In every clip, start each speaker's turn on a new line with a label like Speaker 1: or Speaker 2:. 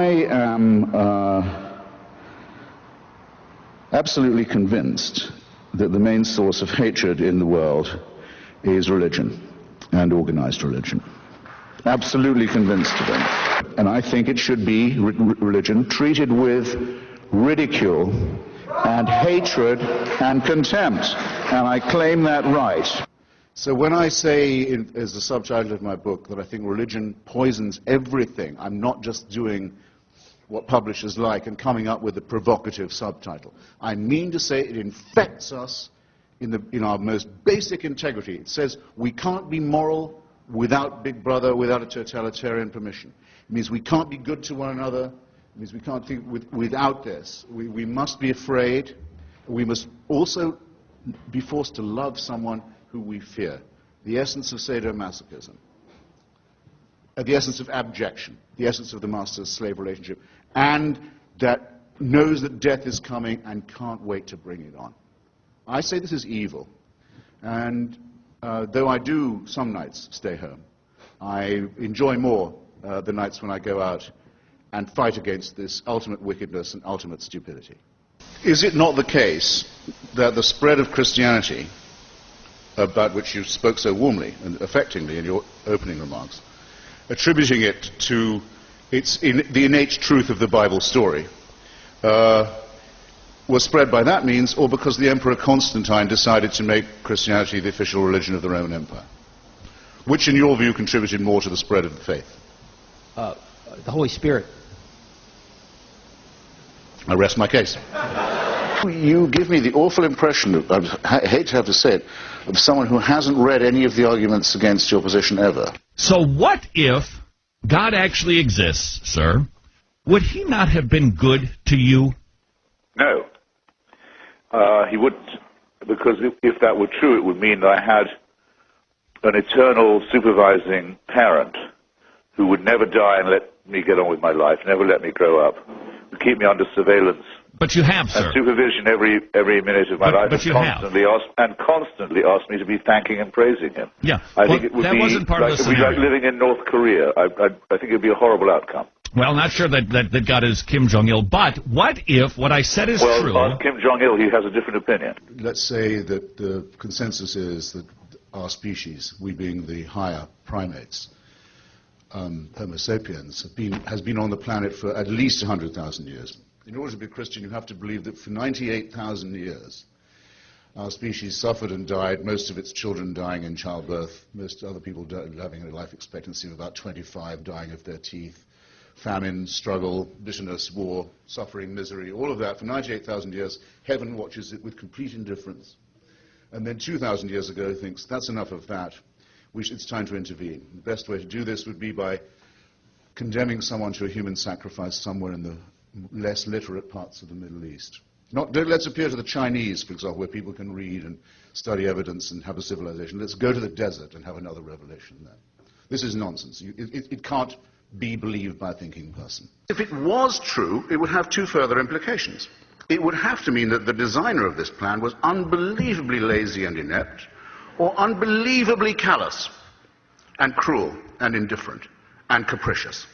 Speaker 1: am absolutely convinced that the main source of hatred in the world is religion, and organized religion. Absolutely convinced of it. And I think it should be religion treated with ridicule and hatred and contempt, and I claim that right. So when I say, as the subtitle of my book, that I think religion poisons everything, I'm not just doing what publishers like and coming up with a provocative subtitle. I mean to say it infects us in our most basic integrity. It says we can't be moral without Big Brother, without a totalitarian permission. It means we can't be good to one another. It means we can't think without this. We must be afraid. We must also be forced to love someone who we fear. The essence of sadomasochism. The essence of abjection. The essence of the master-slave relationship. And that knows that death is coming and can't wait to bring it on. I say this is evil. And though I do some nights stay home, I enjoy more the nights when I go out and fight against this ultimate wickedness and ultimate stupidity. Is it not the case that the spread of Christianity, about which you spoke so warmly and affectingly in your opening remarks, attributing it to the innate truth of the Bible story, was spread by that means, or because the Emperor Constantine decided to make Christianity the official religion of the Roman Empire? Which, in your view, contributed more to the spread of the faith?
Speaker 2: The Holy Spirit.
Speaker 1: I rest my case. You give me the awful impression, I hate to have to say it, of someone who hasn't read any of the arguments against your position ever.
Speaker 3: So what if God actually exists, sir? Would he not have been good to you?
Speaker 4: No. He wouldn't. Because if that were true, it would mean that I had an eternal supervising parent who would never die and let me get on with my life, never let me grow up, would keep me under surveillance.
Speaker 3: But you have, sir.
Speaker 4: And supervision every minute of my life,
Speaker 3: but you
Speaker 4: constantly asked me to be thanking and praising him.
Speaker 3: Yeah.
Speaker 4: I think it would
Speaker 3: that
Speaker 4: be
Speaker 3: wasn't part
Speaker 4: like,
Speaker 3: of the
Speaker 4: it would be like living in North Korea. I think it would be a horrible outcome.
Speaker 3: Well, not sure that God is Kim Jong-il, but what if what I said is true?
Speaker 4: Well, ask Kim Jong-il, he has a different opinion.
Speaker 1: Let's say that the consensus is that our species, we being the higher primates, Homo sapiens, has been on the planet for at least 100,000 years. In order to be a Christian, you have to believe that for 98,000 years, our species suffered and died, most of its children dying in childbirth, most other people having a life expectancy of about 25, dying of their teeth, famine, struggle, bitterness, war, suffering, misery, all of that for 98,000 years. Heaven watches it with complete indifference. And then 2,000 years ago thinks, that's enough of that. It's time to intervene. The best way to do this would be by condemning someone to a human sacrifice somewhere in the less literate parts of the Middle East. Let's appeal to the Chinese, for example, where people can read and study evidence and have a civilization. Let's go to the desert and have another revelation there. This is nonsense. It can't be believed by a thinking person. If it was true, it would have two further implications. It would have to mean that the designer of this plan was unbelievably lazy and inept, or unbelievably callous and cruel and indifferent and capricious.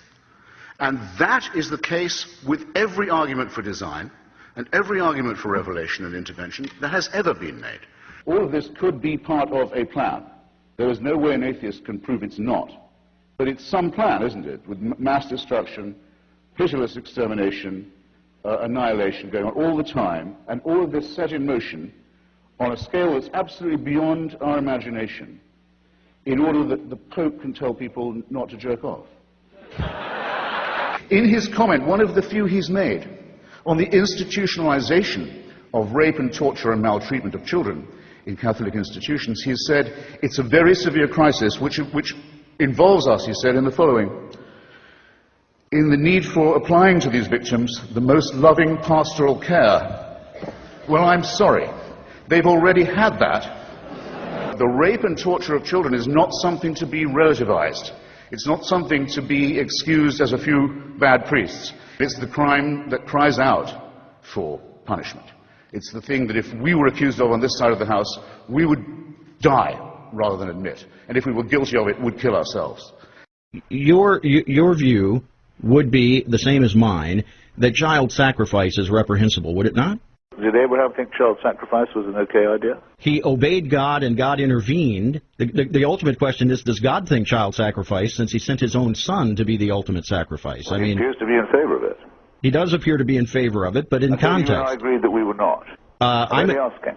Speaker 1: And that is the case with every argument for design and every argument for revelation and intervention that has ever been made. All of this could be part of a plan. There is no way an atheist can prove it's not. But it's some plan, isn't it, with mass destruction, pitiless extermination, annihilation going on all the time, and all of this set in motion on a scale that's absolutely beyond our imagination, in order that the Pope can tell people not to jerk off. In his comment, one of the few he's made, on the institutionalization of rape and torture and maltreatment of children in Catholic institutions, he has said, it's a very severe crisis which involves us, he said, in the following: in the need for applying to these victims the most loving pastoral care. Well, I'm sorry. They've already had that. The rape and torture of children is not something to be relativized. It's not something to be excused as a few bad priests. It's the crime that cries out for punishment. It's the thing that if we were accused of on this side of the House, we would die rather than admit. And if we were guilty of it, would kill ourselves.
Speaker 2: Your view
Speaker 5: would be the same as mine, that child sacrifice is reprehensible, would it not?
Speaker 4: Did Abraham think child sacrifice was an okay idea?
Speaker 5: He obeyed God and God intervened. The ultimate question is, does God think child sacrifice, since he sent his own son to be the ultimate sacrifice?
Speaker 4: Well, he appears to be in favor of it.
Speaker 5: He does appear to be in favor of it, but in context.
Speaker 4: You and I agreed that we were not. I'm asking.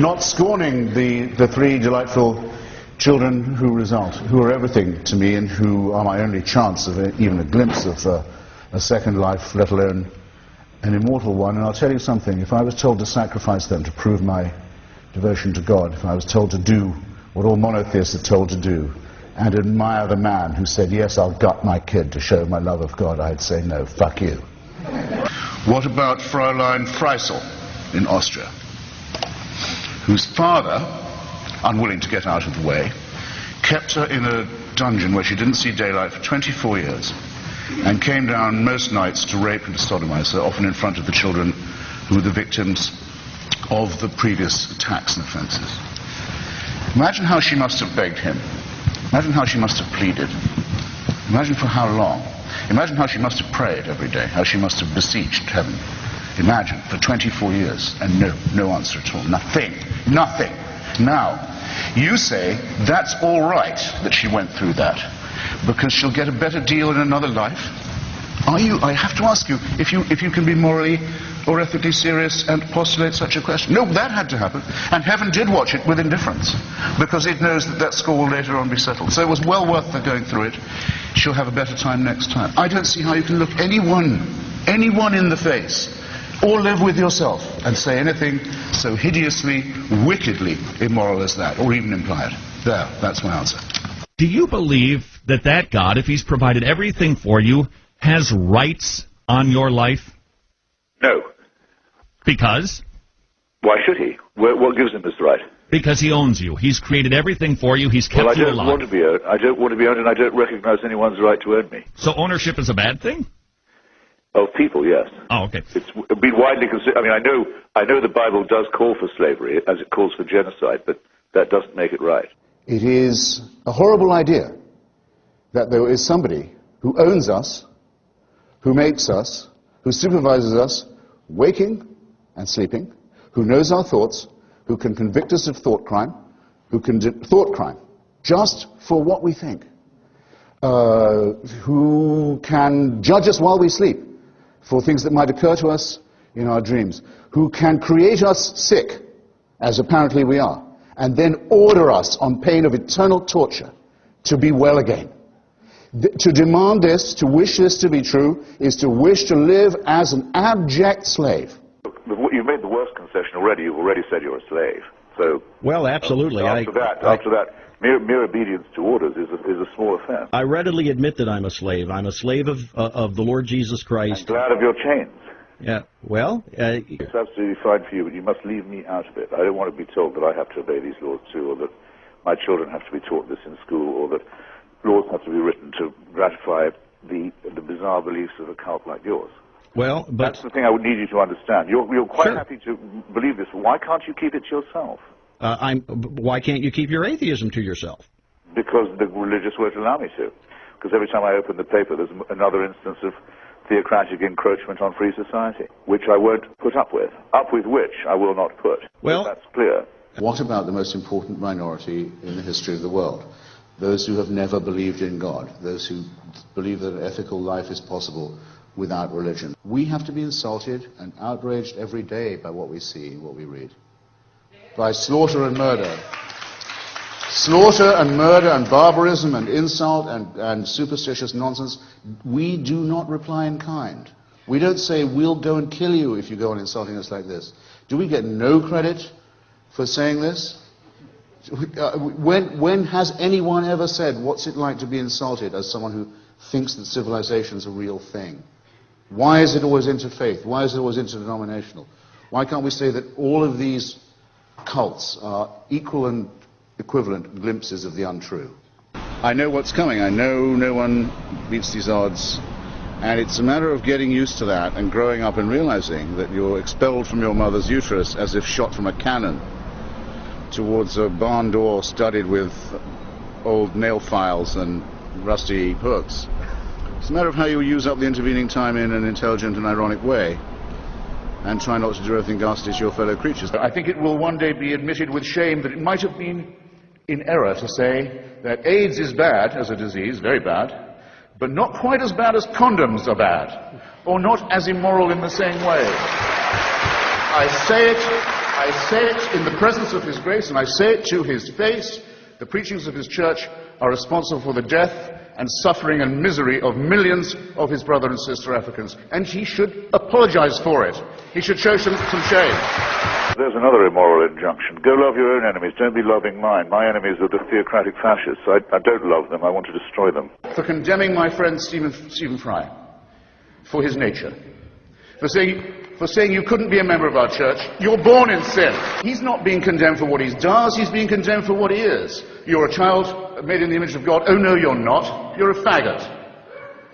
Speaker 1: Not scorning the three delightful children who result, who are everything to me and who are my only chance of even a glimpse of a second life, let alone an immortal one. And I'll tell you something, if I was told to sacrifice them to prove my devotion to God, if I was told to do what all monotheists are told to do, and admire the man who said, yes, I'll gut my kid to show my love of God, I'd say, no, fuck you. What about Fräulein Freisel in Austria, whose father, unwilling to get out of the way, kept her in a dungeon where she didn't see daylight for 24 years, and came down most nights to rape and to sodomize her, often in front of the children who were the victims of the previous attacks and offenses. Imagine how she must have begged him. Imagine how she must have pleaded. Imagine for how long. Imagine how she must have prayed every day, how she must have beseeched heaven. Imagine, for 24 years, and no answer at all. Nothing. Nothing. Now, you say that's all right that she went through that, because she'll get a better deal in another life? I have to ask you, if you can be morally or ethically serious and postulate such a question. No, that had to happen, and heaven did watch it with indifference, because it knows that score will later on be settled. So it was well worth her going through it. She'll have a better time next time. I don't see how you can look anyone in the face, or live with yourself, and say anything so hideously, wickedly immoral as that, or even imply it. There, that's my answer.
Speaker 3: Do you believe that God, if he's provided everything for you, has rights on your life?
Speaker 4: No.
Speaker 3: Because?
Speaker 4: Why should he? What gives him this right?
Speaker 3: Because he owns you. He's created everything for you. He's kept you alive.
Speaker 4: Well, I don't want to be owned. I don't want to be owned, and I don't recognize anyone's right to own me.
Speaker 3: So ownership is a bad thing?
Speaker 4: Of people, yes.
Speaker 3: Oh, okay.
Speaker 4: It's been widely considered. I mean, I know the Bible does call for slavery, as it calls for genocide, but that doesn't make it right.
Speaker 1: It is a horrible idea that there is somebody who owns us, who makes us, who supervises us, waking and sleeping, who knows our thoughts, who can convict us of thought crime, just for what we think, who can judge us while we sleep for things that might occur to us in our dreams, who can create us sick, as apparently we are, and then order us on pain of eternal torture to be well again. To demand this, to wish this to be true, is to wish to live as an abject slave.
Speaker 4: You've made the worst concession already. You've already said you're a slave. So,
Speaker 5: well, absolutely.
Speaker 4: After that, mere obedience to orders is a small offense.
Speaker 5: I readily admit that I'm a slave. I'm a slave of the Lord Jesus Christ.
Speaker 4: I'm glad of your chains.
Speaker 5: Yeah, well...
Speaker 4: it's absolutely fine for you, but you must leave me out of it. I don't want to be told that I have to obey these laws too, or that my children have to be taught this in school, or that laws have to be written to gratify the bizarre beliefs of a cult like yours.
Speaker 5: Well, but...
Speaker 4: That's the thing I would need you to understand. You're quite
Speaker 5: Sure.
Speaker 4: happy to believe this. Why can't you keep it to yourself?
Speaker 5: Why can't you keep your atheism to yourself?
Speaker 4: Because the religious won't allow me to. Because every time I open the paper, there's another instance of theocratic encroachment on free society, which I won't put up with which I will not put.
Speaker 5: Well,
Speaker 4: that's clear.
Speaker 1: What about the most important minority in the history of the world? Those who have never believed in God, those who believe that an ethical life is possible without religion. We have to be insulted and outraged every day by what we see, what we read. By slaughter and murder. Slaughter and murder and barbarism and insult and superstitious nonsense. We do not reply in kind. We don't say, we'll go and kill you if you go on insulting us like this. Do we get no credit for saying this? When has anyone ever said, what's it like to be insulted, as someone who thinks that civilization is a real thing? Why is it always interfaith? Why is it always interdenominational? Why can't we say that all of these cults are equal and equivalent glimpses of the untrue? I know what's coming. I know no one beats these odds. And it's a matter of getting used to that and growing up and realizing that you're expelled from your mother's uterus as if shot from a cannon towards a barn door studded with old nail files and rusty hooks. It's a matter of how you use up the intervening time in an intelligent and ironic way, and try not to do everything ghastly to your fellow creatures. I think it will one day be admitted with shame that it might have been in error to say that AIDS is bad as a disease, very bad, but not quite as bad as condoms are bad, or not as immoral in the same way. I say it in the presence of His grace, and I say it to His face. The preachings of His church are responsible for the death and suffering and misery of millions of His brother and sister Africans, and He should apologize for it. He should show some shame.
Speaker 4: There's another immoral injunction. Go love your own enemies, don't be loving mine. My enemies are the theocratic fascists. I don't love them, I want to destroy them.
Speaker 1: For condemning my friend Stephen Fry, for his nature, for saying you couldn't be a member of our church, you're born in sin. He's not being condemned for what he does, he's being condemned for what he is. You're a child made in the image of God. Oh no, you're not. You're a faggot.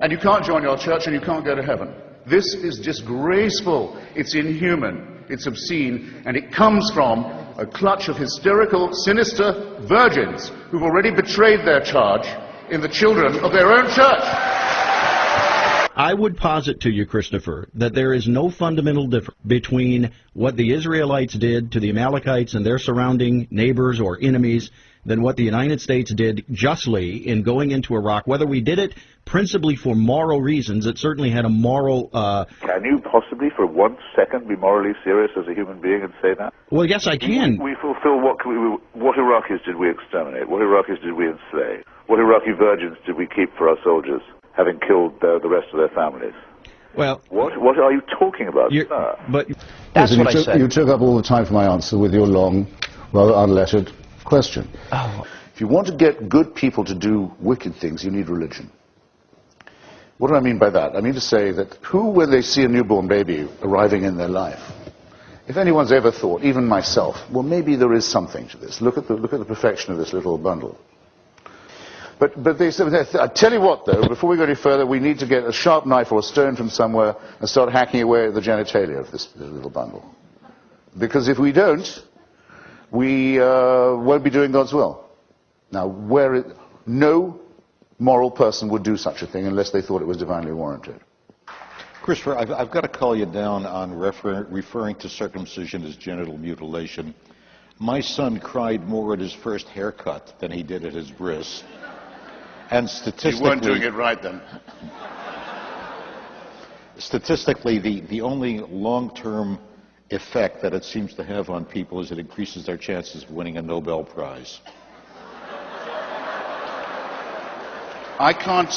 Speaker 1: And you can't join our church and you can't go to heaven. This is disgraceful. It's inhuman. It's obscene. And it comes from a clutch of hysterical, sinister virgins who've already betrayed their charge in the children of their own church.
Speaker 5: I would posit to you, Christopher, that there is no fundamental difference between what the Israelites did to the Amalekites and their surrounding neighbors or enemies than what the United States did justly in going into Iraq. Whether we did it principally for moral reasons, it certainly had a moral...
Speaker 4: Can you possibly for 1 second be morally serious as a human being and say that?
Speaker 5: Well, yes, I can.
Speaker 4: We fulfill what Iraqis did we exterminate? What Iraqis did we enslave? What Iraqi virgins did we keep for our soldiers, having killed the rest of their families?
Speaker 5: Well,
Speaker 4: what are you talking about, sir?
Speaker 5: But
Speaker 2: That's
Speaker 1: Listen,
Speaker 2: what I said.
Speaker 1: You took up all the time for my answer with your long, rather unlettered question.
Speaker 2: Oh.
Speaker 1: If you want to get good people to do wicked things, you need religion. What do I mean by that? I mean to say that who, when they see a newborn baby arriving in their life, if anyone's ever thought, even myself, well, maybe there is something to this. Look at the perfection of this little bundle. But they said, I tell you what, though, before we go any further, we need to get a sharp knife or a stone from somewhere and start hacking away at the genitalia of this little bundle. Because if we don't, we won't be doing God's will. Now, no moral person would do such a thing unless they thought it was divinely warranted.
Speaker 6: Christopher, I've got to call you down on referring to circumcision as genital mutilation. My son cried more at his first haircut than he did at his bris. And statistically...
Speaker 1: You weren't doing it right, then.
Speaker 6: Statistically, the only long-term effect that it seems to have on people is it increases their chances of winning a Nobel Prize.
Speaker 1: I can't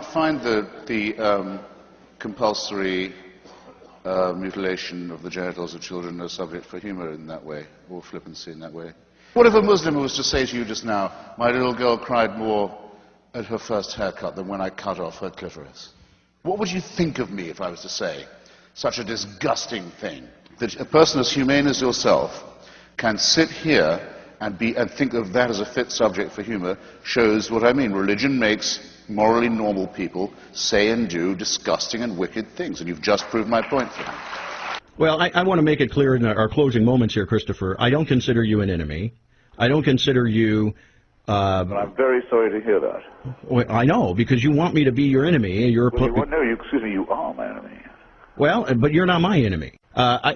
Speaker 1: find the compulsory mutilation of the genitals of children a subject for humor in that way, or flippancy in that way. What if a Muslim was to say to you just now, my little girl cried more at her first haircut than when I cut off her clitoris? What would you think of me if I was to say such a disgusting thing? That a person as humane as yourself can sit here and think of that as a fit subject for humor shows what I mean. Religion makes morally normal people say and do disgusting and wicked things, and you've just proved my point for me.
Speaker 5: Well, I want to make it clear in our closing moments here, Christopher. I don't consider you an enemy. I don't consider you...
Speaker 4: But I'm very sorry to hear that.
Speaker 5: Well, I know, because you want me to be your enemy.
Speaker 4: Excuse me, you are my enemy.
Speaker 5: Well, but you're not my enemy.
Speaker 4: How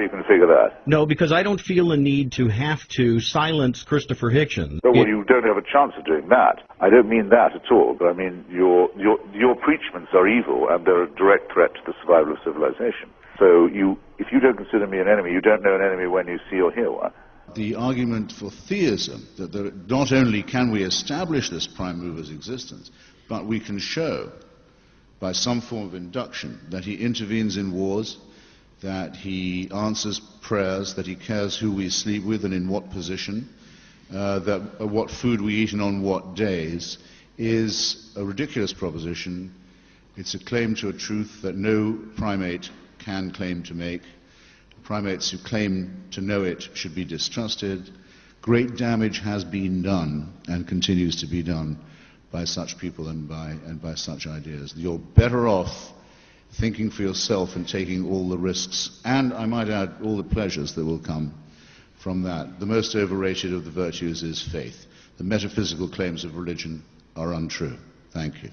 Speaker 4: you can figure that?
Speaker 5: No, because I don't feel a need to have to silence Christopher Hitchens.
Speaker 4: Oh, well, you don't have a chance of doing that. I don't mean that at all, but I mean your preachments are evil and they're a direct threat to the survival of civilization. So if you don't consider me an enemy, you don't know an enemy when you see or hear one.
Speaker 1: The argument for theism, that not only can we establish this prime mover's existence, but we can show by some form of induction that he intervenes in wars, that he answers prayers, that he cares who we sleep with and in what position, what food we eat and on what days, is a ridiculous proposition. It's a claim to a truth that no primate can claim to make. Primates who claim to know it should be distrusted. Great damage has been done and continues to be done by such people and by such ideas. You're better off thinking for yourself and taking all the risks, and I might add all the pleasures that will come from that. The most overrated of the virtues is faith. The metaphysical claims of religion are untrue. Thank you.